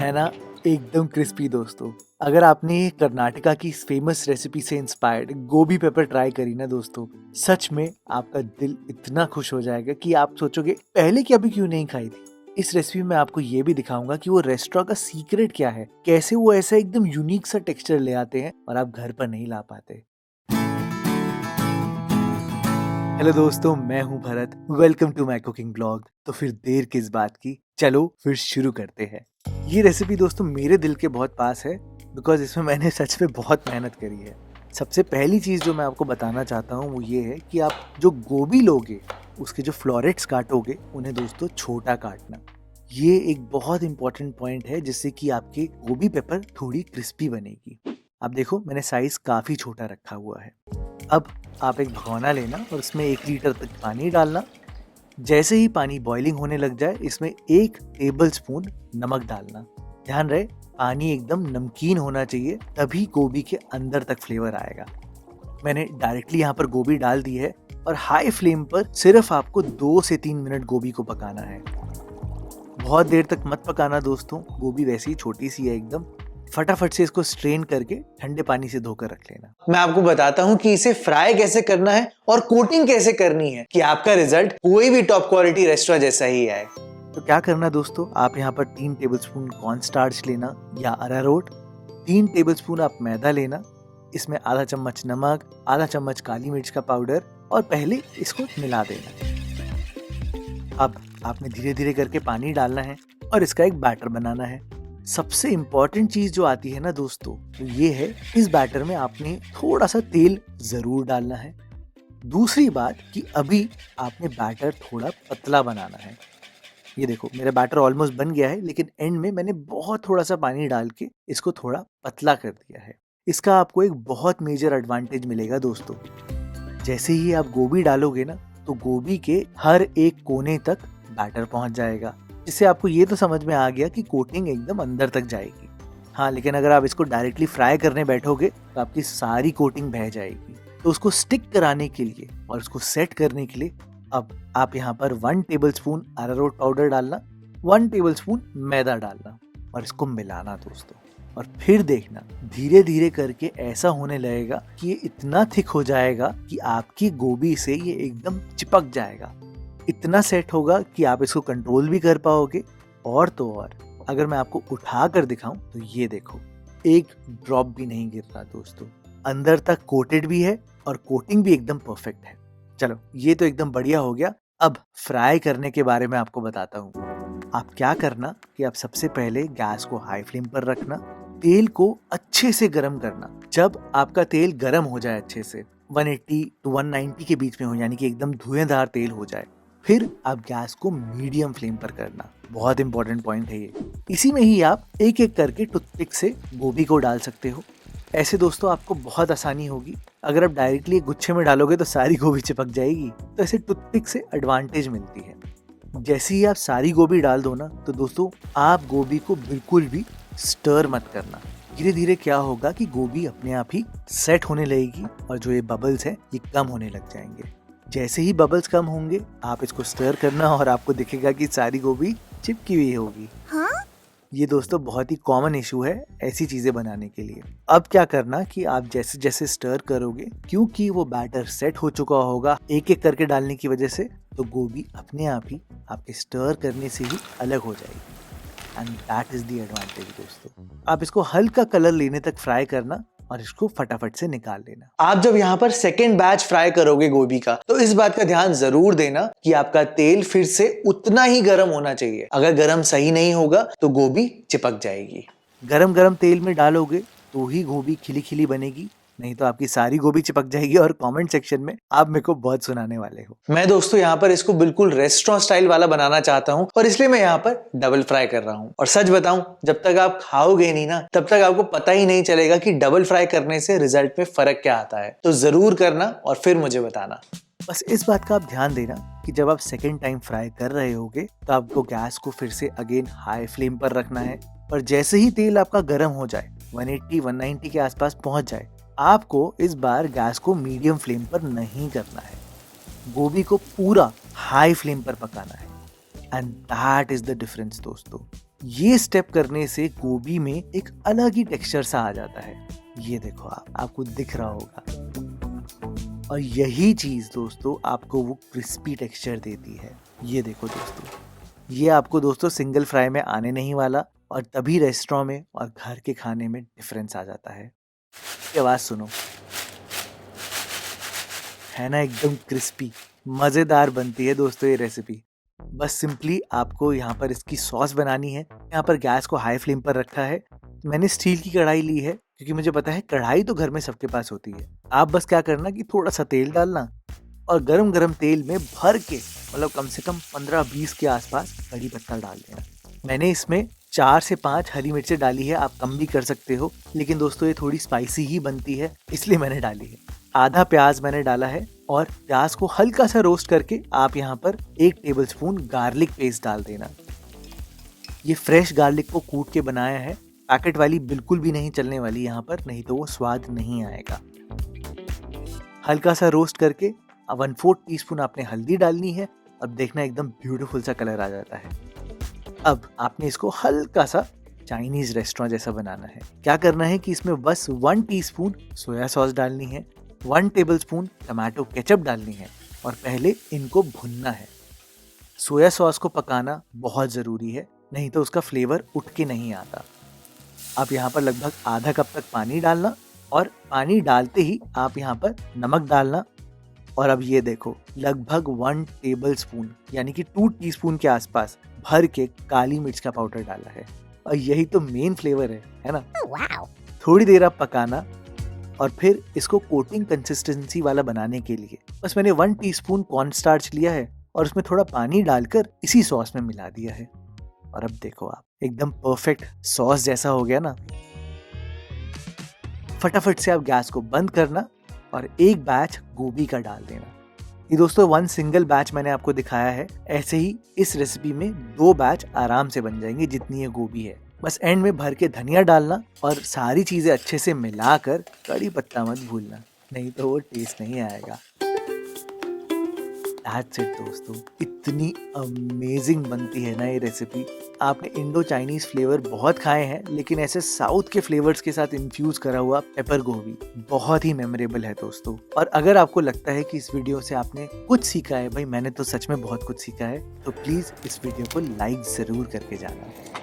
है ना, एकदम क्रिस्पी दोस्तों। अगर आपने कर्नाटका की इस फेमस रेसिपी से इंस्पायर्ड गोभी पेपर ट्राई करी ना दोस्तों, सच में आपका दिल इतना खुश हो जाएगा कि आप सोचोगे पहले कभी क्यों नहीं खाई थी। इस रेसिपी में आपको ये भी दिखाऊंगा कि वो रेस्टोरेंट का सीक्रेट क्या है, कैसे वो ऐसा एकदम यूनिक सा टेक्सचर ले आते हैं और आप घर पर नहीं ला पाते। हेलो दोस्तों, मैं हूं Bharat. Welcome to my cooking blog. तो फिर देर किस बात की, चलो फिर शुरू करते हैं। ये रेसिपी दोस्तों मेरे दिल के बहुत पास है, बिकॉज इसमें मैंने सच में बहुत मेहनत करी है। सबसे पहली चीज़ जो मैं आपको बताना चाहता हूँ वो ये है कि आप जो गोभी लोगे उसके जो फ्लोरेट्स काटोगे उन्हें दोस्तों छोटा काटना। ये एक बहुत इंपॉर्टेंट पॉइंट है जिससे कि आपकी गोभी पेपर थोड़ी क्रिस्पी बनेगी। अब देखो, मैंने साइज काफ़ी छोटा रखा हुआ है। अब आप एक भगोना लेना और उसमें 1 लीटर तक पानी डालना। जैसे ही पानी बॉइलिंग होने लग जाए, इसमें 1 टेबल स्पून नमक डालना। ध्यान रहे, पानी एकदम नमकीन होना चाहिए, तभी गोभी के अंदर तक फ्लेवर आएगा। मैंने डायरेक्टली यहाँ पर गोभी डाल दी है और हाई फ्लेम पर सिर्फ आपको 2 से 3 मिनट गोभी को पकाना है। बहुत देर तक मत पकाना दोस्तों, गोभी वैसे ही छोटी सी है एकदम। फटाफट से इसको स्ट्रेन करके ठंडे पानी से धोकर रख लेना। मैं आपको बताता हूं कि इसे फ्राई कैसे करना है और कोटिंग कैसे करनी है कि आपका रिजल्ट कोई भी टॉप क्वालिटी रेस्टोरेंट जैसा ही आए। तो क्या करना दोस्तों, आप यहाँ पर 3 टेबलस्पून कॉर्न स्टार्च लेना या अरारोट, 3 टेबलस्पून आप मैदा लेना, इसमें आधा चम्मच नमक, आधा चम्मच काली मिर्च का पाउडर और पहले इसको मिला देना। अब आपने धीरे धीरे करके पानी डालना है और इसका एक बैटर बनाना है। सबसे इम्पोर्टेंट चीज जो आती है ना दोस्तों, तो ये है इस बैटर में आपने थोड़ा सा तेल जरूर डालना है। दूसरी बात कि अभी आपने बैटर थोड़ा पतला बनाना है। ये देखो, मेरा बैटर ऑलमोस्ट बन गया है, लेकिन एंड में मैंने बहुत थोड़ा सा पानी डाल के इसको थोड़ा पतला कर दिया है। इसका आपको एक बहुत मेजर एडवांटेज मिलेगा दोस्तों। जैसे ही आप गोभी डालोगे ना, तो गोभी के हर एक कोने तक बैटर पहुंच जाएगा, जिससे आपको ये तो समझ में आ गया कि कोटिंग एकदम अंदर तक जाएगी। हाँ, लेकिन अगर आप इसको डायरेक्टली फ्राई करने बैठोगे तो आपकी सारी कोटिंग बह जाएगी। तो उसको स्टिक कराने के लिए और उसको सेट करने के लिए अब आप यहाँ पर 1 टेबलस्पून अरारोट पाउडर डालना, 1 टेबलस्पून मैदा डालना और इसको मिलाना दोस्तों। और फिर देखना, धीरे धीरे करके ऐसा होने लगेगा कि ये इतना थिक हो जाएगा कि आपकी गोभी से ये एकदम चिपक जाएगा। इतना सेट होगा कि आप इसको कंट्रोल भी कर पाओगे। और तो और, अगर मैं आपको उठा कर दिखाऊं तो ये देखो, एक ड्रॉप भी नहीं गिर रहा दोस्तों। अंदर तक कोटेड भी है और कोटिंग भी एकदम परफेक्ट है। चलो, ये तो एकदम बढ़िया हो गया। अब फ्राई करने के बारे में आपको बताता हूँ। आप क्या करना कि आप सबसे पहले गैस को हाई फ्लेम पर रखना, तेल को अच्छे से गर्म करना। जब आपका तेल गर्म हो जाए अच्छे से, 180 टू 190 के बीच में हो, यानी कि एकदम धुएंधार तेल हो जाए, फिर आप गैस को मीडियम फ्लेम पर करना। बहुत इंपॉर्टेंट पॉइंट है ये। इसी में ही आप एक एक करके टूथपिक से गोभी को डाल सकते हो। ऐसे दोस्तों आपको बहुत आसानी होगी। अगर आप डायरेक्टली एक गुच्छे में डालोगे तो सारी गोभी चिपक जाएगी, तो ऐसे टूथपिक से एडवांटेज मिलती है। जैसे ही आप सारी गोभी डाल दो ना, तो दोस्तों आप गोभी को बिल्कुल भी स्टर मत करना। धीरे धीरे क्या होगा कि गोभी अपने आप ही सेट होने लगेगी और जो ये बबल्स हैं ये कम होने लग जाएंगे। जैसे ही बबल्स कम होंगे, आप इसको स्टर करना और आपको दिखेगा कि सारी गोभी चिपकी हुई होगी। हाँ? ये दोस्तों बहुत ही कॉमन इशू है ऐसी चीजें बनाने के लिए। अब क्या करना कि आप जैसे जैसे स्टर करोगे, क्योंकि वो बैटर सेट हो चुका होगा एक एक करके डालने की वजह से, तो गोभी अपने आप ही आपके स्टर करने से ही अलग हो जाएगी। And that is the advantage दोस्तों। आप इसको हल्का कलर लेने तक फ्राई करना और इसको फटाफट से निकाल लेना। आप जब यहाँ पर सेकेंड बैच फ्राई करोगे गोभी का, तो इस बात का ध्यान जरूर देना कि आपका तेल फिर से उतना ही गर्म होना चाहिए। अगर गर्म सही नहीं होगा तो गोभी चिपक जाएगी। गरम गरम तेल में डालोगे तो ही गोभी खिली खिली बनेगी, नहीं तो आपकी सारी गोभी चिपक जाएगी और कमेंट सेक्शन में आप मेरे को बहुत सुनाने वाले हो। मैं दोस्तों यहाँ पर इसको बिल्कुल रेस्टोरेंट स्टाइल वाला बनाना चाहता हूँ और इसलिए मैं यहाँ पर डबल फ्राई कर रहा हूँ। और सच बताऊं, जब तक आप खाओगे नहीं ना, तब तक आपको पता ही नहीं चलेगा कि डबल फ्राई करने से रिजल्ट में फर्क क्या आता है। तो जरूर करना और फिर मुझे बताना। बस इस बात का आप ध्यान देना कि जब आप सेकेंड टाइम फ्राई कर रहे होगे तो आपको गैस को फिर से अगेन हाई फ्लेम पर रखना है। और जैसे ही तेल आपका गर्म हो जाए, 180-190 के आसपास पहुंच जाए, आपको इस बार गैस को मीडियम फ्लेम पर नहीं करना है, गोभी को पूरा हाई फ्लेम पर पकाना है। And that is the difference दोस्तों। ये स्टेप करने से गोभी में एक अलग ही टेक्सचर सा आ जाता है। ये देखो आपको दिख रहा होगा। और यही चीज दोस्तों आपको वो क्रिस्पी टेक्सचर देती है। ये देखो दोस्तों, ये आपको दोस्तों सिंगल फ्राई में आने नहीं वाला, और तभी रेस्टोरेंट में और घर के खाने में डिफरेंस आ जाता है। ये आवाज सुनो, है ना एकदम क्रिस्पी। मजेदार बनती है दोस्तों ये रेसिपी। बस सिंपली आपको यहाँ पर इसकी सॉस बनानी है। यहाँ पर गैस को हाई फ्लेम पर रखा है। मैंने स्टील की कढ़ाई ली है क्योंकि मुझे पता है कढ़ाई तो घर में सबके पास होती है। आप बस क्या करना कि थोड़ा सा तेल डालना और गरम गरम तेल में भर के, मतलब कम से कम 15-20 के आसपास कड़ी पत्ता डाल देना। मैंने इसमें 4 से 5 हरी मिर्चें डाली है, आप कम भी कर सकते हो, लेकिन दोस्तों ये थोड़ी स्पाइसी ही बनती है इसलिए मैंने डाली है। आधा प्याज मैंने डाला है और प्याज को हल्का सा रोस्ट करके आप यहाँ पर 1 टेबलस्पून गार्लिक पेस्ट डाल देना। ये फ्रेश गार्लिक को कूट के बनाया है, पैकेट वाली बिल्कुल भी नहीं चलने वाली यहाँ पर, नहीं तो वो स्वाद नहीं आएगा। हल्का सा रोस्ट करके 1/4 टीस्पून आपने हल्दी डालनी है। अब देखना एकदम ब्यूटीफुल सा कलर आ जाता है। अब आपने इसको हल्का सा चाइनीज रेस्टोरेंट जैसा बनाना है। क्या करना है कि इसमें बस 1 टीस्पून सोया सॉस डालनी है, 1 टेबलस्पून टमाटो केचप डालनी है और पहले इनको भुनना है। सोया सॉस को पकाना बहुत ज़रूरी है, नहीं तो उसका फ्लेवर उठ के नहीं आता। आप यहाँ पर लगभग आधा कप तक पानी डालना और पानी डालते ही आप यहाँ पर नमक डालना। और अब ये देखो, लगभग 1 टेबलस्पून यानी कि 2 टीस्पून के आसपास भर के काली मिर्च का पाउडर डाला है। और यही तो मेन फ्लेवर है ना? wow. थोड़ी देर आप पकाना और फिर इसको कोटिंग कंसिस्टेंसी वाला बनाने के लिए बस मैंने 1 टीस्पून कॉर्नस्टार्च लिया है और उसमें थोड़ा पानी डालकर इसी सॉस में मिला दिया है। और अब देखो आप, एकदम परफेक्ट सॉस जैसा हो गया ना। फटाफट से आप गैस को बंद करना और एक बैच गोभी का डाल देना। ये दोस्तों 1 सिंगल बैच मैंने आपको दिखाया है, ऐसे ही इस रेसिपी में 2 बैच आराम से बन जाएंगे जितनी ये गोभी है। बस एंड में भर के धनिया डालना और सारी चीजें अच्छे से मिलाकर कड़ी पत्ता मत भूलना, नहीं तो वो टेस्ट नहीं आएगा। That's it दोस्तों, इतनी अमेजिंग बनती है ना ये रेसिपी। आपने इंडो चाइनीज फ्लेवर बहुत खाए हैं, लेकिन ऐसे साउथ के फ्लेवर्स के साथ इन्फ्यूज करा हुआ पेपर गोभी बहुत ही मेमोरेबल है दोस्तों। और अगर आपको लगता है कि इस वीडियो से आपने कुछ सीखा है, भाई मैंने तो सच में बहुत कुछ सीखा है, तो प्लीज इस वीडियो को लाइक जरूर करके जाना।